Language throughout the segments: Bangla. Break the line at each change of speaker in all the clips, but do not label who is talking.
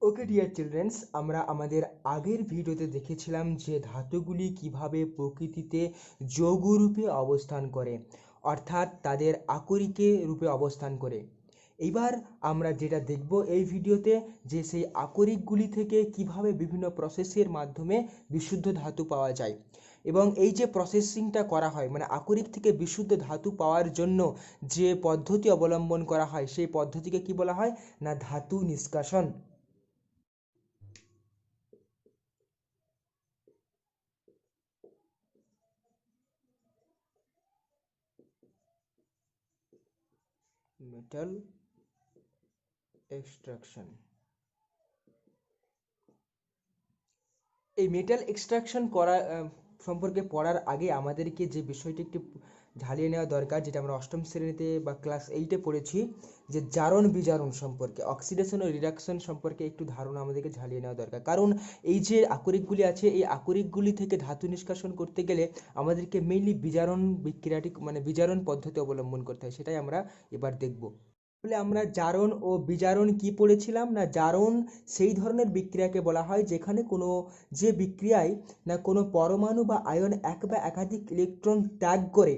ওকে ডিয়ার চিলড্রেন্স, আমরা আমাদের আগের ভিডিওতে দেখেছিলাম যে ধাতুগুলি কিভাবে প্রকৃতিতে যৌগ রূপে অবস্থান করে, অর্থাৎ তাদের আকরিকে রূপে অবস্থান করে। এইবার আমরা যেটা দেখব এই ভিডিওতে, যে সেই আকরিকগুলি থেকে কিভাবে বিভিন্ন প্রসেসের মাধ্যমে বিশুদ্ধ ধাতু পাওয়া যায়, এবং এই যে প্রসেসিংটা করা হয়, মানে আকরিক থেকে বিশুদ্ধ ধাতু পাওয়ার জন্য যে পদ্ধতি অবলম্বন করা হয়, সেই পদ্ধতিকে কি বলা হয় না ধাতু নিষ্কাশন। Metal extraction. এই মেটাল এক্সট্রাকশন করা সম্পর্কে পড়ার আগে আমাদেরকে যে বিষয়টি একটু ঝালিয়ে নেওয়া দরকার, যেটা আমরা অষ্টম শ্রেণীতে বা ক্লাস 8-এ পড়েছি, যে জারণ বিজারণ সম্পর্কে, অক্সিডেশন ও রিডাকশন সম্পর্কে একটু ধারণা আমাদেরকে ঝালিয়ে নেওয়া দরকার। কারণ এই যে আকরিকগুলি আছে, এই আকরিকগুলি থেকে ধাতু নিষ্কাশন করতে গেলে আমাদেরকে মেইনলি বিজারণ বিক্রিয়াটি, মানে বিজারণ পদ্ধতি অবলম্বন করতে হয়। সেটাই আমরা এবার দেখব। বলে আমরা জারণ ও বিজারণ কি পড়েছিলাম না, জারণ সেই ধরনের বিক্রিয়াকে বলা হয় যেখানে কোনো যে বিক্রিয়ায় না কোনো পরমাণু বা আয়ন এক বা একাধিক ইলেকট্রন ত্যাগ করে,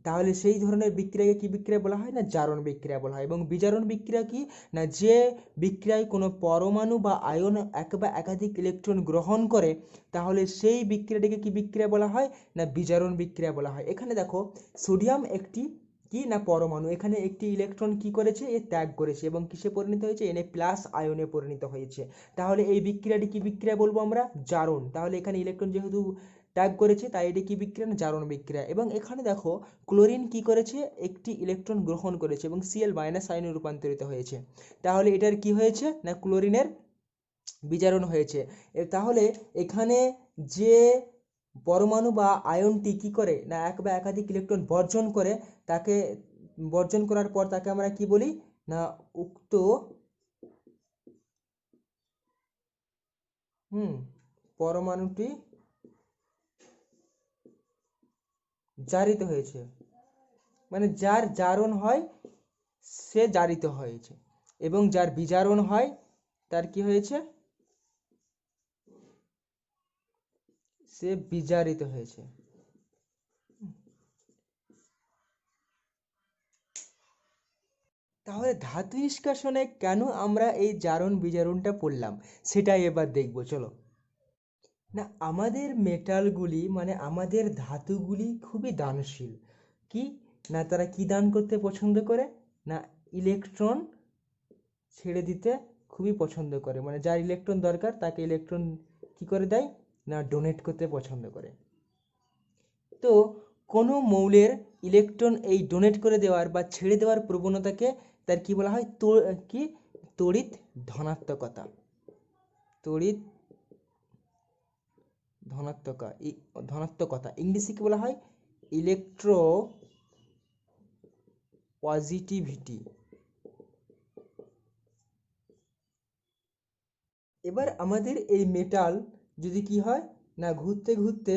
তাহলে সেই ধরনের বিক্রিয়াকে কি বিক্রিয়া বলা হয় না জারণ বিক্রিয়া বলা হয়। এবং বিজারণ বিক্রিয়া কি না, যে বিক্রিয়ায় কোনো পরমাণু বা আয়ন এক বা একাধিক ইলেকট্রন গ্রহণ করে, তাহলে সেই বিক্রিয়াটিকে কি বিক্রিয়া বলা হয় না বিজারণ বিক্রিয়া বলা হয়। এখানে দেখো, সোডিয়াম একটি কি না পরমাণু, এখানে একটি ইলেকট্রন কি করেছে, এ ত্যাগ করেছে এবং কিসে পরিণত হয়েছে, Na+ আয়নে পরিণত হয়েছে। তাহলে এই বিক্রিয়াটি কি বিক্রিয়া বলবো আমরা, জারণ। তাহলে এখানে ইলেকট্রন যেহেতু ত্যাগ করেছে, তাই এটি কি বিক্রিয়া না জারণ বিক্রিয়া। এবং এখানে দেখো, ক্লোরিন কি করেছে, একটি ইলেকট্রন গ্রহণ করেছে এবং Cl- আয়নে রূপান্তরিত হয়েছে। তাহলে এটার কি হয়েছে না ক্লোরিনের বিজারণ হয়েছে। তাহলে এখানে যে পরমাণু বা আয়নটি কি করে না এক বা একাধিক ইলেকট্রন বর্জন করে, তাকে বর্জন করার পর তাকে আমরা কি বলি না উক্ত পরমাণুটি জারিত হয়েছে, মানে যার জারণ হয় সে জারিত হয়েছে, এবং যার বিজারণ হয় তার কি হয়েছে, সে বিজারিত হয়েছে। তাহলে ধাতু নিষ্কাশনে কেন আমরা এই জারণ বিজারণটা পড়লাম, সেটাই এবার দেখবো, চলো। না আমাদের মেটালগুলি, মানে আমাদের ধাতুগুলি খুবই দানশীল। কি না তারা কি দান করতে পছন্দ করে না ইলেকট্রন ছেড়ে দিতে খুবই পছন্দ করে, মানে যার ইলেকট্রন দরকার তাকে ইলেকট্রন কি করে দেয় না ডোনেট করতে পছন্দ করে। তো কোনো মৌলের ইলেকট্রন এই ডোনেট করে দেওয়ার বা ছেড়ে দেওয়ার প্রবণতাকে তার কি বলা হয়, কি তড়িৎ ধনাত্মকতা। তড়িৎ ধনাত্মকতা ইংলিশে কি বলা হয়, ইলেকট্রো পজিটিভিটি। এবার আমাদের এই মেটাল যদি কি হয় না ঘুরতে ঘুরতে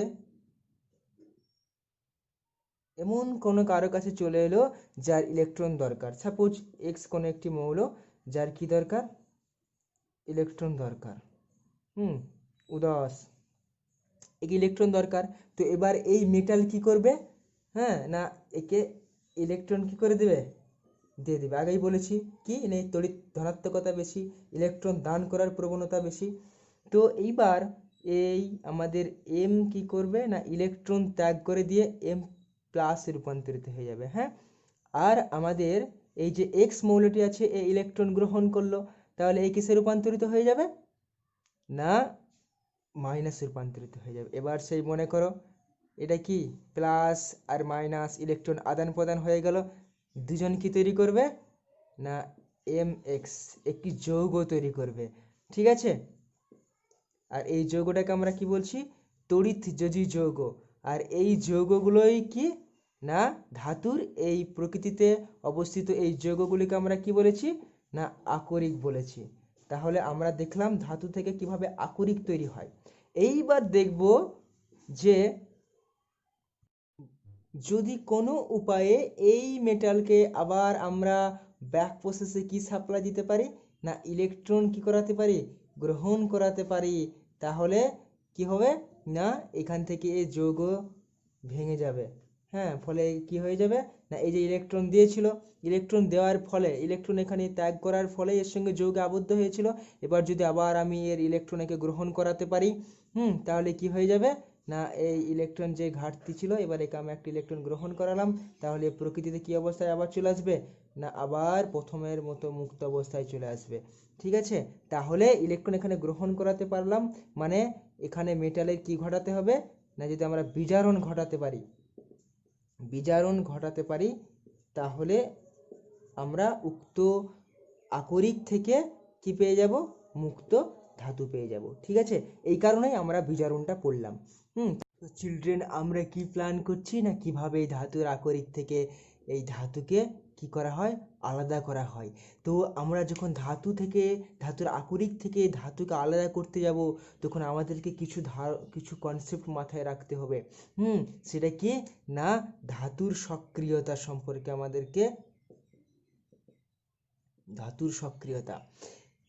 এমন কোনো কারো কাছে চলে এলো যার ইলেকট্রন দরকার, সাপোজ এক্স কোনো একটি মৌল যার কি দরকার, ইলেকট্রন দরকার, উদাস একে ইলেকট্রন দরকার। তো এবার এই মেটাল কি করবে, না একে ইলেকট্রন কি করে দেবে, দিয়ে দেবে। আগেই বলেছি কি না তড়িৎ ধনাত্মকতা বেশি, ইলেকট্রন দান করার প্রবণতা বেশি। তো এইবার এই আমাদের এম কি করবে না ইলেকট্রন ত্যাগ করে দিয়ে M+ রূপান্তরিত হয়ে যাবে। আর আমাদের এই যে এক্স মৌলটি আছে, এই ইলেকট্রন গ্রহণ করলো, তাহলে এই কিসে রূপান্তরিত হয়ে যাবে না মাইনাসে রূপান্তরিত হয়ে যাবে। এবার সেই মনে করো এটা কি প্লাস আর মাইনাস ইলেকট্রন আদান প্রদান হয়ে গেল, দুজন কি তৈরি করবে না Mx একটি যৌগ তৈরি করবে, ঠিক আছে। আর এই যৌগটাকে আমরা কি বলছি, তড়িৎযোজী যৌগ। আর এই যৌগগুলোই কি না ধাতুর এই প্রকৃতিতে অবস্থিত এই যৌগগুলিকে আমরা কি বলেছি না আকরিক বলেছি। তাহলে আমরা দেখলাম ধাতু থেকে কিভাবে আকরিক তৈরি হয়। এইবার দেখব যে যদি কোনো উপায়ে এই মেটালকে আবার আমরা ব্যাক প্রসেসে কি সাপ্লাই দিতে পারি, না ইলেকট্রন কি করাতে পারি, গ্রহণ করাতে পারি। তাহলে কি হবে না এখান থেকে এই যৌগ ভেঙে যাবে। হ্যাঁ, ফলে কি হয়ে যাবে না এই যে ইলেকট্রন দিয়েছিল, ইলেকট্রন দেওয়ার ফলে ইলেকট্রন এখানে ত্যাগ করার ফলে এর সঙ্গে যৌগে আবদ্ধ হয়েছিল। এবার যদি আবার আমি এর ইলেকট্রনকে গ্রহণ করাতে পারি, তাহলে কি হয়ে যাবে না এই ইলেকট্রন যে ঘাটতি ছিল, এবার একে আমি একটা ইলেকট্রন গ্রহণ করালাম, তাহলে প্রকৃতিতে কি অবস্থায় আবার চলে আসবে না আবার প্রথমের মতো মুক্ত অবস্থায় চলে আসবে। ঠিক আছে, তাহলে ইলেকট্রন এখানে গ্রহণ করাতে পারলাম, মানে এখানে মেটালের কি ঘটাতে হবে না যদি আমরা বিজারণ ঘটাতে পারি, বিজারণ ঘটাতে পারি, তাহলে আমরা উক্ত আকরিক থেকে কি পেয়ে যাব, মুক্ত ধাতু পেয়ে যাব। ঠিক আছে, এই কারণেই আমরা বিজারণটা পড়লাম। তো চিলড্রেন, আমরা কি প্ল্যান করছি না কিভাবে এই ধাতুর আকরিক থেকে এই ধাতুকে কি করা হয়, আলাদা করা হয়। তো আমরা যখন ধাতুর আকরিক থেকে ধাতুকে আলাদা করতে যাব, তখন আমাদেরকে কিছু কনসেপ্ট মাথায় রাখতে হবে। সেটা কি না ধাতুর সক্রিয়তা সম্পর্কে আমাদেরকে, ধাতুর সক্রিয়তা,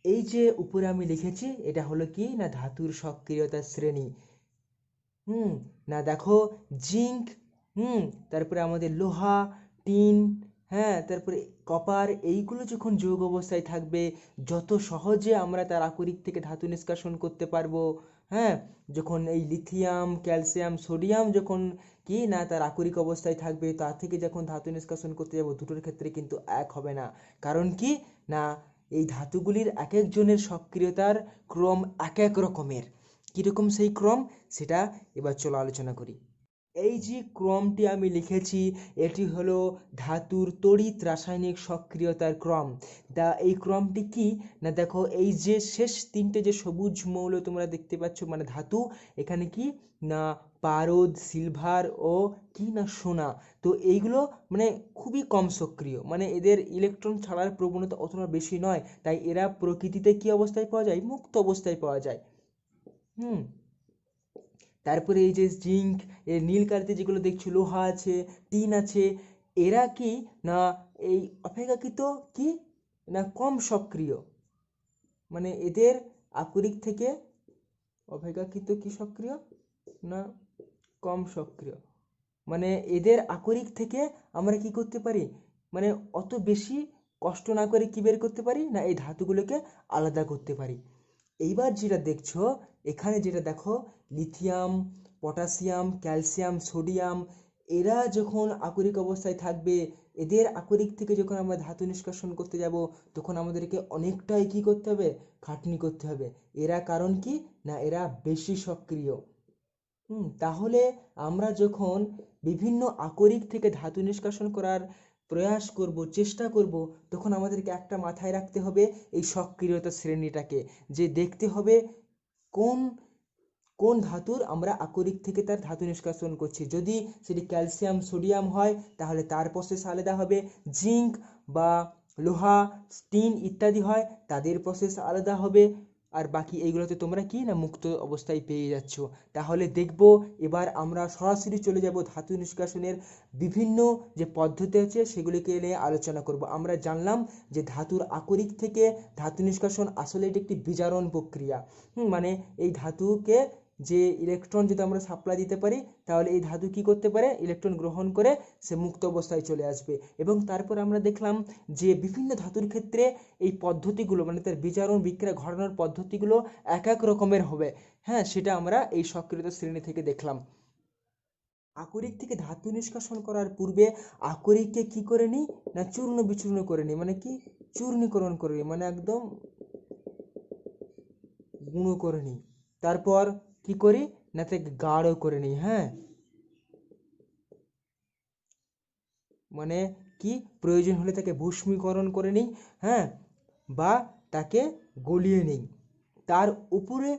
এই যে উপরে আমি লিখেছি এটা হলো কি না ধাতুর সক্রিয়তার শ্রেণী। না দেখো জিঙ্ক, তারপরে আমাদের লোহা, টিন, হ্যাঁ, তারপরে কপার, এইগুলো যখন যৌগ অবস্থায় থাকবে, যত সহজে আমরা তার আকরিক থেকে ধাতু নিষ্কাশন করতে পারবো। হ্যাঁ, যখন এই লিথিয়াম, ক্যালসিয়াম, সোডিয়াম যখন কি না তার আকরিক অবস্থায় থাকবে, তার থেকে যখন ধাতু নিষ্কাশন করতে যাব, দুটোর ক্ষেত্রে কিন্তু এক হবে না। কারণ কি না এই ধাতুগুলির এক একজনের সক্রিয়তার ক্রম এক এক রকমের। কীরকম সেই ক্রম, সেটা এবার চলো আলোচনা করি। এই যে ক্রমটি আমি লিখেছি, এটি হলো ধাতুর তড়িৎ রাসায়নিক সক্রিয়তার ক্রম। এই ক্রমটি কি না দেখো এই যে শেষ তিনটে যে সবুজ মৌল তোমরা দেখতে পাচ্ছ, মানে ধাতু, এখানে কি না পারদ, সিলভার ও কি না সোনা। তো এইগুলো মানে খুবই কম সক্রিয়, মানে এদের ইলেকট্রন ছাড়ার প্রবণতা অতটা বেশি নয়, তাই এরা প্রকৃতিতে কি অবস্থায় পাওয়া যায়, মুক্ত অবস্থায় পাওয়া যায়। তারপরে এই যে জিঙ্ক, এর নীল কালিতে যেগুলো দেখছো, লোহা আছে, টিন আছে, এরা কি না এই অপেক্ষাকৃত কি না কম সক্রিয়, মানে এদের আকরিক থেকে অপেক্ষাকৃত কি সক্রিয় না কম সক্রিয়, মানে এদের আকরিক থেকে আমরা কি করতে পারি, মানে অত বেশি কষ্ট না করে কি বের করতে পারি না এই ধাতুগুলোকে আলাদা করতে পারি। এইবার যেটা দেখছো এখানে, যেটা দেখো লিথিয়াম, পটাশিয়াম, ক্যালসিয়াম, সোডিয়াম, এরা যখন আকরিক অবস্থায় থাকবে, এদের আকরিক থেকে যখন আমরা ধাতু নিষ্কাশন করতে যাব, তখন আমাদেরকে অনেকটাই কি করতে হবে, খাটনি করতে হবে। এরা কারণ কি না এরা বেশি সক্রিয়। তাহলে আমরা যখন বিভিন্ন আকরিক থেকে ধাতু নিষ্কাশন করার প্রয়াস করব, চেষ্টা করব, তখন আমাদেরকে একটা মাথায় রাখতে হবে এই সক্রিয়তা শ্রেণীটাকে, যে দেখতে হবে কোন কোন ধাতুর আমরা আকরিক থেকে তার ধাতু নিষ্কাশন করছি। যদি সেটি ক্যালসিয়াম, সোডিয়াম হয়, তাহলে তার প্রসেস আলাদা হবে। জিঙ্ক বা লোহা, টিন ইত্যাদি হয়, তাদের প্রসেস আলাদা হবে। আর বাকি এইগুলোতে তোমরা কি না মুক্ত অবস্থায় পেয়ে যাচ্ছ। তাহলে দেখব এবার আমরা সরাসরি চলে যাব ধাতু নিষ্কাশনের বিভিন্ন যে পদ্ধতি আছে সেগুলিকে নিয়ে আলোচনা করব। আমরা জানলাম যে ধাতুর আকরিক থেকে ধাতু নিষ্কাশন আসলে এটি একটি বিজারণ প্রক্রিয়া। মানে এই ধাতুকে যে ইলেকট্রন যদি আমরা সাপ্লাই দিতে পারি, তাহলে এই ধাতু কি করতে পারে, ইলেকট্রন গ্রহণ করে সে মুক্ত অবস্থায় চলে আসবে। এবং তারপর আমরা দেখলাম যে বিভিন্ন ধাতুর ক্ষেত্রে এই পদ্ধতিগুলো, মানে তার বিজারণ বিক্রিয়া ঘটানোর পদ্ধতিগুলো এক এক রকমের হবে। হ্যাঁ, সেটা আমরা এই সক্রিয়তা শ্রেণী থেকে দেখলাম। আকরিক থেকে ধাতু নিষ্কাশন করার পূর্বে আকরিককে কি করে নিই না চূর্ণ বিচূর্ণ করে নিই, মানে কি চূর্ণীকরণ করে নিই, মানে একদম গুঁড়ো করে নিই। তারপর কি করি না তাকে গাঢ় করে নিই। হ্যাঁ, মানে কি প্রয়োজন হলে তাকে ভস্মীকরণ করে নিই, হ্যাঁ, বা তাকে গলিয়ে নিই। তার উপরে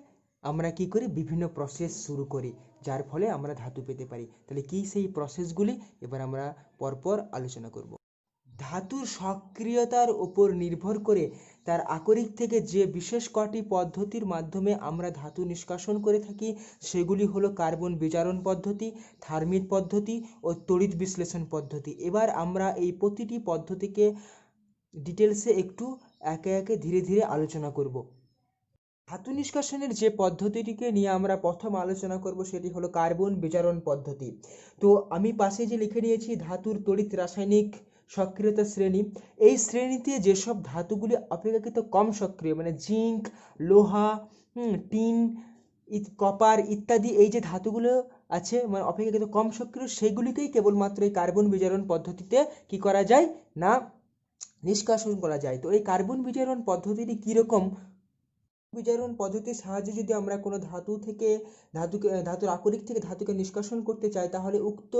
আমরা কি করি বিভিন্ন প্রসেস শুরু করি, যার ফলে আমরা ধাতু পেতে পারি। তাহলে কি সেই প্রসেসগুলি এবার আমরা পরপর আলোচনা করব। ধাতুর সক্রিয়তার উপর নির্ভর করে তার আকরিক থেকে যে বিশেষ কটি পদ্ধতির মাধ্যমে আমরা ধাতু নিষ্কাশন করে থাকি সেগুলি হলো কার্বন বিজারণ পদ্ধতি, থার্মিট পদ্ধতি ও তড়িৎ বিশ্লেষণ পদ্ধতি। এবার আমরা এই প্রতিটি পদ্ধতিকে ডিটেলসে একটু একে একে ধীরে ধীরে আলোচনা করব। ধাতু নিষ্কাশনের যে পদ্ধতিটিকে নিয়ে আমরা প্রথম আলোচনা করব সেটি হলো কার্বন বিজারণ পদ্ধতি। তো আমি পাশে যে লিখে নিয়েছি ধাতুর তড়িৎ রাসায়নিক সক্রিয়তা শ্রেণী, এই শ্রেণীতে যেসব ধাতুগুলি অপেক্ষাকৃত কম সক্রিয় মানে জিঙ্ক, লোহা, টিন, কপার ইত্যাদি এই যে ধাতুগুলো আছে মানে অপেক্ষাকৃত কম সক্রিয়, সেগুলিকেই কেবলমাত্র এই কার্বন বিজারণ পদ্ধতিতে কি করা যায় না নিষ্কাশন করা যায়। তো এই কার্বন বিজারণ পদ্ধতিটি কীরকম? বিজারণ পদ্ধতির সাহায্যে যদি আমরা কোনো ধাতুর আকরিক থেকে ধাতুকে নিষ্কাশন করতে চাই, তাহলে উক্ত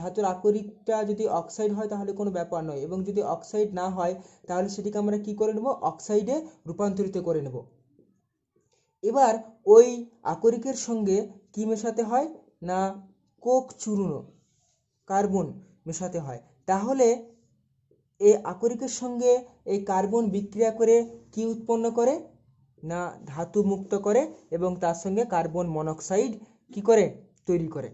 ধাতুর আকরিকটা যদি অক্সাইড হয় তাহলে কোনো ব্যাপার নয়, এবং যদি অক্সাইড না হয় তাহলে সেটিকে আমরা কি করে নেব, অক্সাইডে রূপান্তরিত করে নেব। এবার ওই আকরিকের সঙ্গে কি মেশাতে হয় না কোক চূর্ণ, কার্বন মেশাতে হয়। তাহলে এই আকরিকের সঙ্গে এই কার্বন বিক্রিয়া করে কি উৎপন্ন করে না ধাতু মুক্ত করে, এবং তার সঙ্গে কার্বন মনোক্সাইড কি করে তৈরি করে।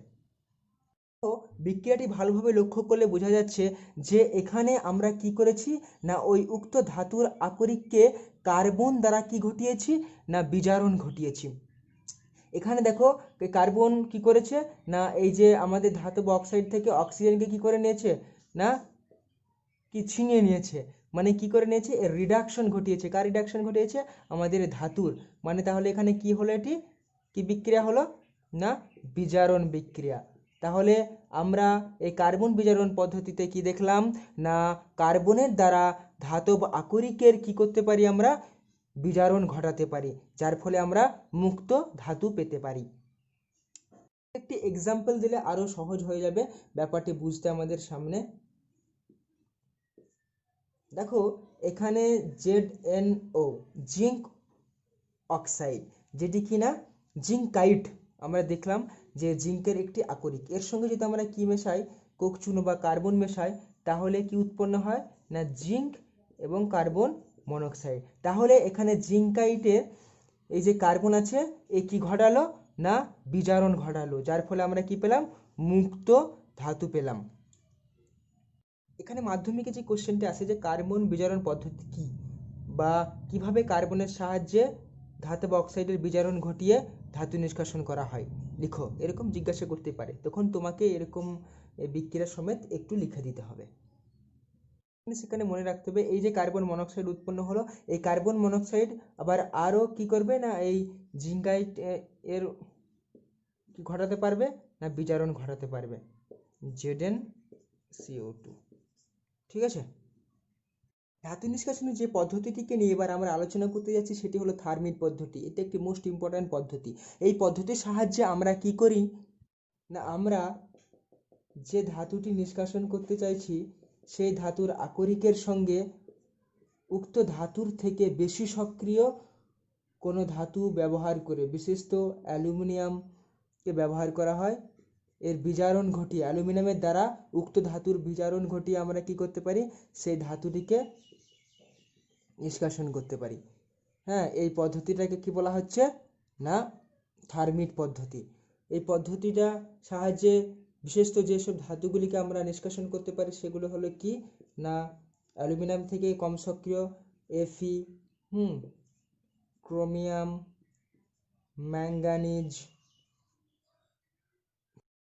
তো বিক্রিয়াটি ভালোভাবে লক্ষ্য করলে বোঝা যাচ্ছে যে এখানে আমরা কি করেছি না ওই উক্ত ধাতুর আকরিককে কার্বন দ্বারা কি ঘটিয়েছি না বিজারণ ঘটিয়েছি। এখানে দেখো কার্বন কি করেছে না এই যে আমাদের ধাতব অক্সাইড থেকে অক্সিজেনকে কি করে নিয়েছে না কি ছিনিয়ে নিয়েছে, মানে কি করে নিয়েছে রিডাকশন ঘটিয়েছে। কার রিডাকশন ঘটিয়েছে? আমাদের ধাতুর। মানে তাহলে এখানে কি হলো, এটি কি বিক্রিয়া হলো না বিজারণ বিক্রিয়া। তাহলে আমরা এই কার্বন বিজারণ পদ্ধতিতে কি দেখলাম না কার্বনের দ্বারা ধাতব আকরিকের কি করতে পারি আমরা বিজারণ ঘটাতে পারি, যার ফলে আমরা মুক্ত ধাতু পেতে পারি। একটি এক্সাম্পল দিলে আরো সহজ হয়ে যাবে ব্যাপারটি বুঝতে আমাদের সামনে। দেখো এখানে ZnO জিঙ্ক অক্সাইড, যেটি কিনা জিঙ্কাইট, আমরা দেখলাম যে জিঙ্কের একটি আকরিক, এর সঙ্গে যদি আমরা কি মেশাই কোক চূর্ণ বা কার্বন মেশাই তাহলে কি উৎপন্ন হয় না জিঙ্ক এবং কার্বন মনোক্সাইড। তাহলে এখানে জিঙ্কাইটের এই যে কার্বন আছে এ কি ঘটালো না বিজারণ ঘটালো, যার ফলে আমরা কি পেলাম মুক্ত ধাতু পেলাম। এখানে মাধ্যমিকে যে কোশ্চেনটি আসে যে কার্বন বিজারণ পদ্ধতি কি বা কিভাবে কার্বনের সাহায্যে ধাতব অক্সাইডের বিজারণ ঘটিয়ে ধাতু নিষ্কাশন করা হয় লিখো, এরকম জিজ্ঞাসা করতে পারে, তখন তোমাকে এরকম বিক্রিয়া সমেত একটু লিখে দিতে হবে। সেখানে মনে রাখতে হবে এই যে কার্বন মনোক্সাইড উৎপন্ন হলো, এই কার্বন মনোক্সাইড আবার আরও কি করবে না এই জিঙ্কাইট এর কি ঘটাতে পারবে না বিজারণ ঘটাতে পারবে ZnCO2। ঠিক আছে, ধাতু নিষ্কাশনের যে পদ্ধতিটিকে নিয়ে এবার আমরা আলোচনা করতে যাচ্ছি সেটি হলো থার্মিট পদ্ধতি। এটা একটি মোস্ট ইম্পর্ট্যান্ট পদ্ধতি। এই পদ্ধতির সাহায্যে আমরা কি করি না আমরা যে ধাতুটি নিষ্কাশন করতে চাইছি সেই ধাতুর আকরিকের সঙ্গে উক্ত ধাতুর থেকে বেশি সক্রিয় কোনো ধাতু ব্যবহার করে, বিশেষত অ্যালুমিনিয়ামকে ব্যবহার করা হয়, এর বিজারণ ঘটিয়ে অ্যালুমিনিয়ামের দ্বারা উক্ত ধাতুর বিজারণ ঘটিয়ে আমরা কি করতে পারি সেই ধাতুটিকে নিষ্কাশন করতে পারি। হ্যাঁ, এই পদ্ধতিটাকে কি বলা হচ্ছে না থার্মিট পদ্ধতি। এই পদ্ধতিটা সাহায্যে বিশেষত যেসব ধাতুগুলিকে আমরা নিষ্কাশন করতে পারি সেগুলো হলো কি না অ্যালুমিনিয়াম থেকে কম সক্রিয় Fe, ক্রোমিয়াম, ম্যাঙ্গানিজ।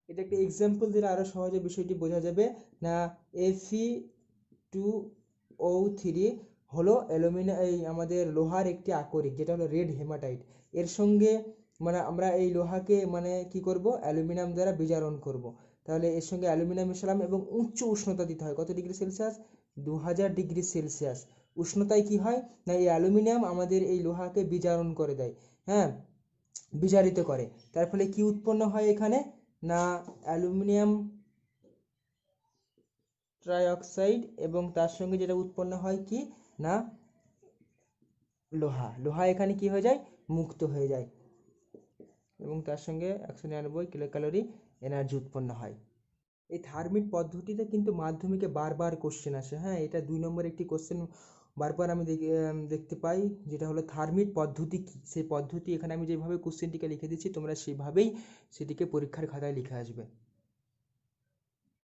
এটা একটা এক্সাম্পল দিলে আরো সহজে বিষয়টি বোঝা যাবে না Fe2O3 হলো এই আমাদের লোহার একটি আকরিক যেটা হলো রেড হেমাটাইট। এর সঙ্গে মানে আমরা এই লোহাকে মানে কি করব অ্যালুমিনিয়াম দ্বারা বিজারণ করব। তাহলে এর সঙ্গে অ্যালুমিনিয়াম মেশালাম এবং উচ্চ উষ্ণতা দিতে হয়, কত ডিগ্রি সেলসিয়াস 2000 ডিগ্রি সেলসিয়াস উষ্ণতায় কি হয় না এই অ্যালুমিনিয়াম আমাদের এই লোহাকে বিজারণ করে দেয়, হ্যাঁ বিজারিত করে। তার ফলে কি উৎপন্ন হয় এখানে না অ্যালুমিনিয়াম ট্রাইঅক্সাইড, এবং তার সঙ্গে যেটা উৎপন্ন হয় কি না লোহা এখানে কি হয়ে যায় মুক্ত হয়ে যায়, এবং তার সঙ্গে 199 কিলোক্যালোরি এনার্জি উৎপন্ন হয়। এই থার্মিট পদ্ধতিতে কিন্তু মাধ্যমিকে বারবার কোশ্চেন আসে। হ্যাঁ, এটা 2 নম্বর একটি কোশ্চেন বারবার আমি দেখতে পাই, যেটা হলো থার্মিট পদ্ধতি কি। সেই পদ্ধতি এখানে আমি যেভাবে কোশ্চেনটিকে লিখে দিচ্ছি তোমরা সেভাবেই সেটিকে পরীক্ষার খাতায় লিখে আসবে।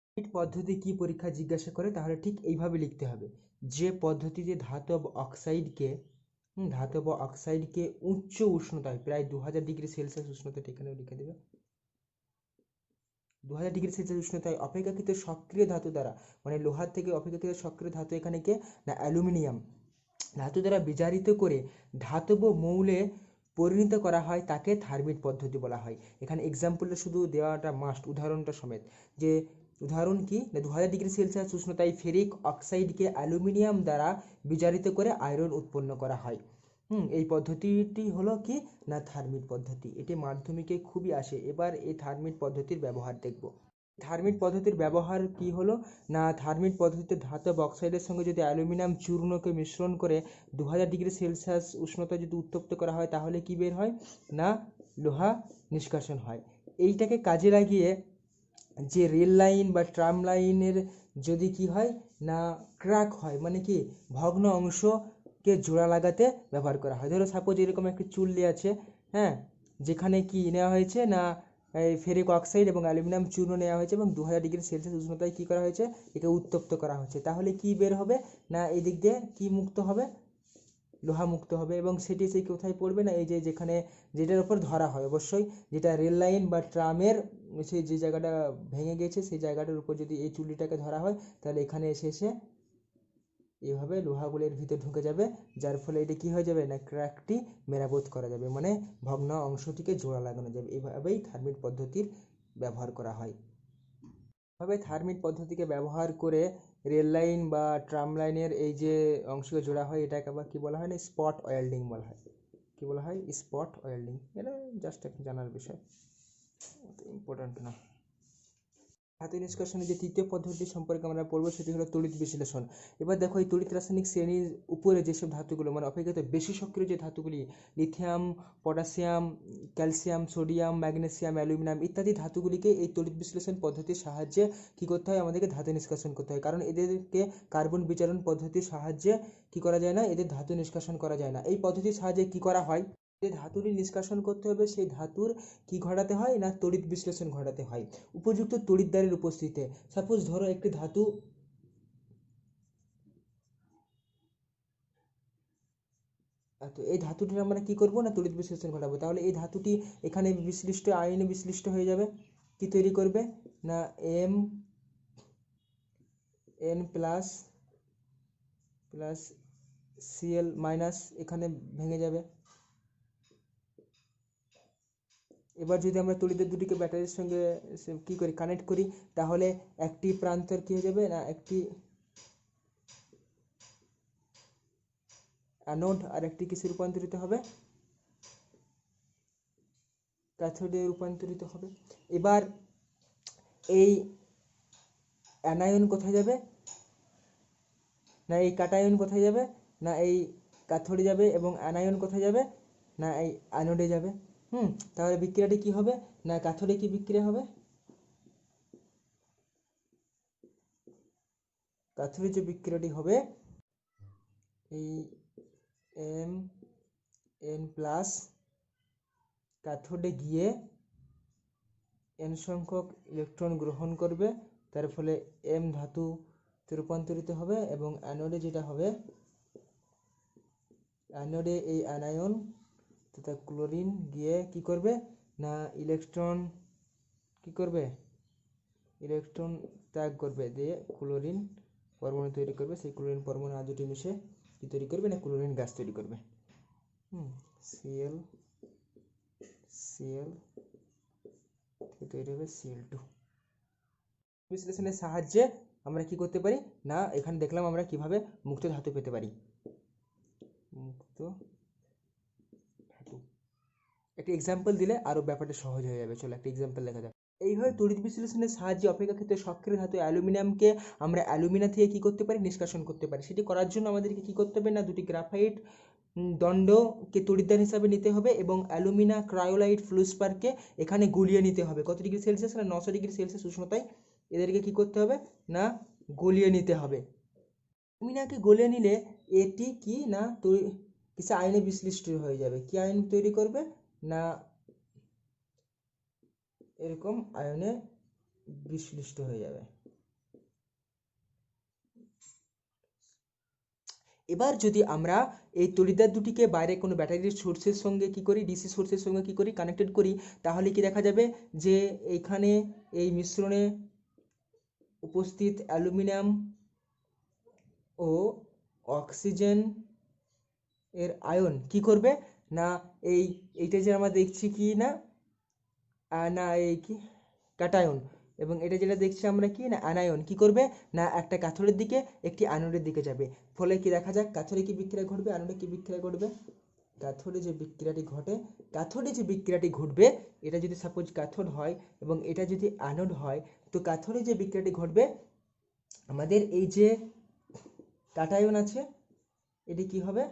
থার্মিট পদ্ধতি কি পরীক্ষা জিজ্ঞাসা করে তাহলে ঠিক এইভাবে লিখতে হবে যে পদ্ধতিতে ধাতব অক্সাইডকে উচ্চ উষ্ণতায় প্রায় 2000 ডিগ্রি সেলসিয়াস উষ্ণতাটা এখানেও লিখে দেবে, 2000 ডিগ্রি সেলসিয়াস উষ্ণতায় অপেক্ষাকৃত সক্রিয় ধাতু দ্বারা, মানে লোহার থেকে অপেক্ষাকৃত সক্রিয় ধাতু এখানে কে না অ্যালুমিনিয়াম ধাতু দ্বারা বিজারিত করে ধাতব মৌলে পরিণত করা হয়, তাকে থার্মিট পদ্ধতি বলা হয়। এখানে এক্সাম্পলটা শুধু দেওয়াটা মাস্ট, উদাহরণটা সমেত, যে উদাহরণ কি না 2000 ডিগ্রি সেলসিয়াস উষ্ণতায় ফেরিক অক্সাইডকে অ্যালুমিনিয়াম দ্বারা বিজারিত করে আয়রন উৎপন্ন করা হয়। এই পদ্ধতিটি হলো কি না থার্মিট পদ্ধতি, এটি মাধ্যমিকে খুবই আসে। এবার এই থার্মিট পদ্ধতির ব্যবহার দেখব। থার্মিট পদ্ধতির ব্যবহার কি হলো না থার্মিট পদ্ধতিতে ধাতব অক্সাইডের সঙ্গে যদি অ্যালুমিনিয়াম চূর্ণকে মিশ্রণ করে 2000 ডিগ্রি সেলসিয়াস উষ্ণতায় যদি উত্তপ্ত করা হয়, তাহলে কি বের হয় না লোহা নিষ্কাশন হয়। এইটাকে কাজে লাগিয়ে যে রেল লাইন বা ট্রাম লাইনের যদি কি হয় না ক্র্যাক হয়, মানে কি ভগ্ন অংশকে জোড়া লাগাতে ব্যবহার করা হয়। ধরো সাপোজ এরকম একটি চুল্লি আছে, হ্যাঁ, যেখানে কি নেওয়া হয়েছে না এই ফেরিক অক্সাইড এবং অ্যালুমিনিয়াম চূর্ণ নেওয়া হয়েছে এবং 2000 ডিগ্রি সেলসিয়াস উষ্ণতায় কী করা হয়েছে, একে উত্তপ্ত করা হচ্ছে। তাহলে কি বের হবে না এই দিক দিয়ে কি মুক্ত হবে, লোহা মুক্ত হবে। এবং সেটি সেই কোথায় পড়বে না এই যে যেখানে যেটার উপর ধরা হয়, অবশ্যই যেটা রেল লাইন বা ট্রামের সেই যে জায়গাটা ভেঙে গেছে সেই জায়গাটার উপর যদি এই চুল্লিটাকে ধরা হয়, তাহলে এখানে এসে এসে এভাবে লোহাগুলো এর ভিতর ঢুকে যাবে, যার ফলে এটি কি হয়ে যাবে না ক্র্যাকটি মেরামত করা যাবে, মানে ভগ্ন অংশটিকে জোড়া লাগানো যাবে। এইভাবেই থার্মিট পদ্ধতির ব্যবহার করা হয়। এভাবে থার্মিট পদ্ধতিকে ব্যবহার করে রেল লাইন বা ট্রাম লাইনের এই যে অংশকে জোড়া হয়, এটাকে আবার কি বলা হয় না স্পট ওয়েল্ডিং বলা হয়। কি বলা হয় স্পট ওয়েল্ডিং। এটা জাস্ট একটা জানার বিষয়, ইম্পর্টেন্ট না। ধাতু নিষ্কাশনের যে তৃতীয় পদ্ধতি সম্পর্কে আমরা পড়বো সেটি হলো তড়িৎ বিশ্লেষণ। এবার দেখো এই তড়িৎ রাসায়নিক শ্রেণীর উপরে যেসব ধাতুগুলো মানে অপেক্ষাকৃত বেশি সক্রিয় যে ধাতুগুলি lithium, potassium, calcium, sodium, magnesium, aluminium ইত্যাদি ধাতুগুলিকে এই তড়িৎ বিশ্লেষণ পদ্ধতির সাহায্যে কি করতে হয়, আমাদেরকে ধাতু নিষ্কাশন করতে হয়। কারণ এদেরকে কার্বন বিজারণ পদ্ধতির সাহায্যে কি করা যায় না, এদের ধাতু নিষ্কাশন করা যায় না। এই পদ্ধতির সাহায্যে কি করা হয়, যে ধাতুটি নিষ্কাশন করতে হবে সেই ধাতুর কি ঘটাতে হয় না তড়িৎ বিশ্লেষণ ঘটাতে হয় উপযুক্ত তড়িৎদ্বারের উপস্থিতিতে। সাপোজ ধরো একটি ধাতু, তো এই ধাতুটির আমরা কি করব না তড়িৎ বিশ্লেষণ ঘটাবো। তাহলে এই ধাতুটি এখানে বিশ্লিষ্ট আয়নে বিশ্লিষ্ট হয়ে যাবে, কি তৈরি করবে না M N plus plus CL minus, এখানে ভেঙে যাবে। এবার যদি আমরা তড়িতের দুটিকে ব্যাটারির সঙ্গে কি করি কানেক্ট করি, তাহলে একটি প্রান্তের কি হয়ে যাবে না একটি অ্যানোড আর একটি কিসে রূপান্তরিত হবে, ক্যাথোডে রূপান্তরিত হবে। এবার এই অ্যানায়ন কোথায় যাবে না এই ক্যাটায়ন কোথায় যাবে না এই ক্যাথোডে যাবে, এবং অ্যানায়ন কোথায় যাবে না এই অ্যানোডে যাবে। তাহলে বিক্রিয়াটি কি হবে না ক্যাথোডে কি বিক্রিয়া হবে, ক্যাথোডে যে বিক্রিয়াটি হবে এই এম এন প্লাস ক্যাথোডে গিয়ে এন সংখ্যক ইলেকট্রন গ্রহণ করবে, তার ফলে এম ধাতুতে রূপান্তরিত হবে। এবং অ্যানোডে যেটা হবে, অ্যানোডে এই অ্যানায়ন তথা ক্লোরিন গিয়ে কি করবে না ইলেকট্রন কি করবে, ইলেকট্রন ত্যাগ করবে, দিয়ে ক্লোরিন পরমাণু তৈরি করবে। সেই ক্লোরিন পরমাণু আর দুটি মিশে কি তৈরি করবে না ক্লোরিন গ্যাস তৈরি করবে। সিএল সিএল তৈরি হবে সিএল2। বিশ্লেষণের সাহায্যে আমরা কি করতে পারি না এখানে দেখলাম আমরা কিভাবে মুক্ত ধাতু পেতে পারি। মুক্ত ধাতু একটি এক্সাম্পল দিলে আরো ব্যাপারটা সহজ হয়ে যাবে। চলো একটা এক্সাম্পল দেখা যাক। এইভাবে তড়িৎ বিশ্লেষণের সাহায্যে অপেক্ষাকৃত সক্রিয় ধাতু অ্যালুমিনিয়ামকে আমরা অ্যালুমিনা থেকে কি করতে পারি নিষ্কাশন করতে পারি। সেটি করার জন্য আমাদেরকে কি করতে হবে না দুটি গ্রাফাইট দণ্ডকে তড়িৎদ্বার হিসাবে নিতে হবে এবং অ্যালুমিনা ক্রায়োলাইট ফ্লুসপারকে এখানে গলিয়ে নিতে হবে। কত ডিগ্রি সেলসিয়াস না 900 ডিগ্রি সেলসিয়াস উষ্ণতায় এদেরকে কি করতে হবে না গলিয়ে নিতে হবে। অ্যালুমিনাকে গলিয়ে নিলে এটি কি না কিছু আয়নে বিশ্লিষ্ট হয়ে যাবে। কি আয়ন তৈরি করবে না এরকম আয়নে বিশ্লিষ্ট হয়ে যাবে। এবার যদি আমরা এই তড়িৎদ্বার দুটিকে বাইরে কোনো ব্যাটারির সোর্সের সঙ্গে কি করি, ডিসি সোর্সের সঙ্গে কি করি, কানেক্টেড করি, তাহলে কি দেখা যাবে যে এইখানে এই মিশ্রণে উপস্থিত অ্যালুমিনিয়াম ও অক্সিজেন এর আয়ন কি করবে না, এইটা যে আমরা দেখছি কি না, না এই কি ক্যাটায়ন, এবং এটা যেটা দেখছি আমরা কি না অ্যানায়ন, কি করবে না একটা ক্যাথোডের দিকে একটি অ্যানোডের দিকে যাবে। ফলে কি দেখা যাক ক্যাথোডে কি বিক্রিয়া ঘটবে, অ্যানোডে কি বিক্রিয়া ঘটবে। ক্যাথোডে যে বিক্রিয়াটি ঘটে, ক্যাথোডে যে বিক্রিয়াটি ঘটবে, এটা যদি সাপোজ ক্যাথোড হয় এবং এটা যদি অ্যানোড হয়, তো ক্যাথোডে যে বিক্রিয়াটি ঘটবে, আমাদের এই যে ক্যাটায়ন আছে এটি কি হবে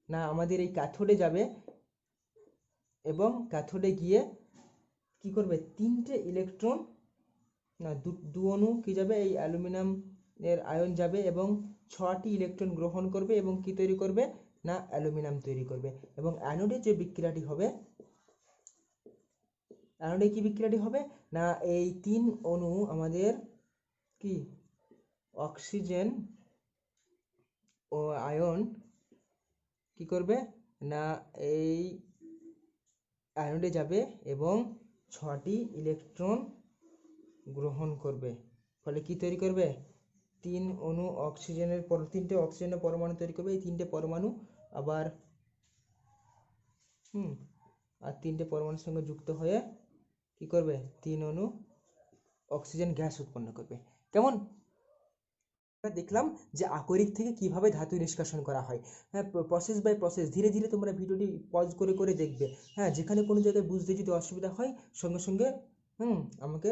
না আমাদের এই ক্যাথোডে যাবে এবং ক্যাথোডে গিয়ে কি করবে, তিনটে ইলেকট্রন না দু অণু কি যাবে, এই অ্যালুমিনিয়াম এর আয়ন যাবে এবং 6টি ইলেকট্রন গ্রহণ করবে এবং কি তৈরি করবে না অ্যালুমিনিয়াম তৈরি করবে। এবং অ্যানোডে যে বিক্রিয়াটি হবে, অ্যানোডে কি বিক্রিয়াটি হবে না এই 3 অণু আমাদের কি অক্সিজেন ও আয়ন কি করবে না এই অ্যানোডে যাবে এবং 6টি ইলেকট্রন গ্রহণ করবে। ফলে কি তৈরি করবে, 3টে অক্সিজেনের পরমাণু তৈরি করবে। এই 3টে পরমাণু আবার আর 3টে পরমাণুর সঙ্গে যুক্ত হয়ে কি করবে, 3 অণু অক্সিজেন গ্যাস উৎপন্ন করবে। কেমন? আমরা দেখলাম যে আকরিক থেকে কিভাবে ধাতু নিষ্কাশন করা হয়। হ্যাঁ, প্রসেস বাই প্রসেস ধীরে ধীরে তোমরা ভিডিওটি পজ করে করে দেখবে। হ্যাঁ, যেখানে কোনো জায়গায় বুঝতে যদি অসুবিধা হয় সঙ্গে সঙ্গে আমাকে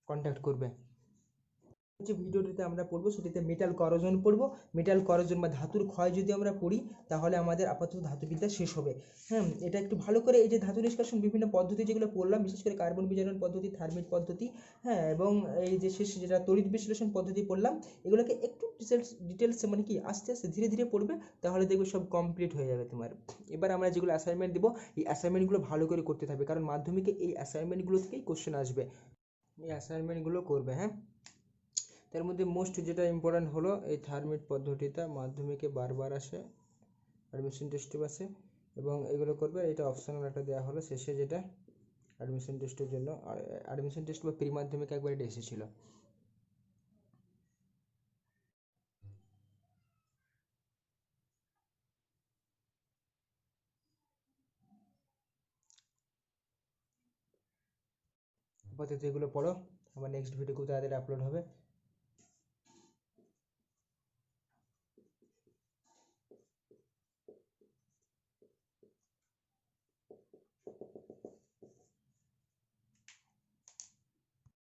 কন্ট্যাক্ট করবে। যে ভিডিওটিতে আমরা পড়বো সেটিতে মেটাল করোজন পড়বো। মেটাল করোজন বা ধাতুর ক্ষয় যদি আমরা পড়ি তাহলে আমাদের আপাতত ধাতুবিদ্যা শেষ হবে। হ্যাঁ, এটা একটু ভালো করে এই যে ধাতু নিষ্কাশন বিভিন্ন পদ্ধতি যেগুলো পড়লাম, বিশেষ করে কার্বন বিজারণ পদ্ধতি, থার্মিট পদ্ধতি, হ্যাঁ, এবং এই যে শেষ যেটা তড়িৎ বিশ্লেষণ পদ্ধতি পড়লাম, এগুলোকে একটু ডিটেলসে মানে কি আস্তে আস্তে ধীরে ধীরে পড়বে, তাহলে দেখবে সব কমপ্লিট হয়ে যাবে তোমার। এবার আমরা যেগুলো অ্যাসাইনমেন্ট দেবো, এই অ্যাসাইনমেন্টগুলো ভালো করে করতে থাকবে, কারণ মাধ্যমিকে এই অ্যাসাইনমেন্টগুলো থেকেই কোশ্চেন আসবে। এই অ্যাসাইনমেন্টগুলো করবে। হ্যাঁ, তার মধ্যে মোস্ট যেটা ইম্পর্ট্যান্ট হলো এই থার্মিট পদ্ধতিটা, মাধ্যমিকে বারবার আসে, অ্যাডমিশন টেস্টেও আসে, এবং এগুলো করবে। এটা অপশনাল একটা দেওয়া হলো শেষে, যেটা অ্যাডমিশন টেস্টের জন্য, অ্যাডমিশন টেস্ট বা প্রি মাধ্যমিকে একবার এটা এসেছিলো। আপাতত এগুলো পড়ো, আমার নেক্সট ভিডিও খুব তাড়াতাড়ি আপলোড হবে।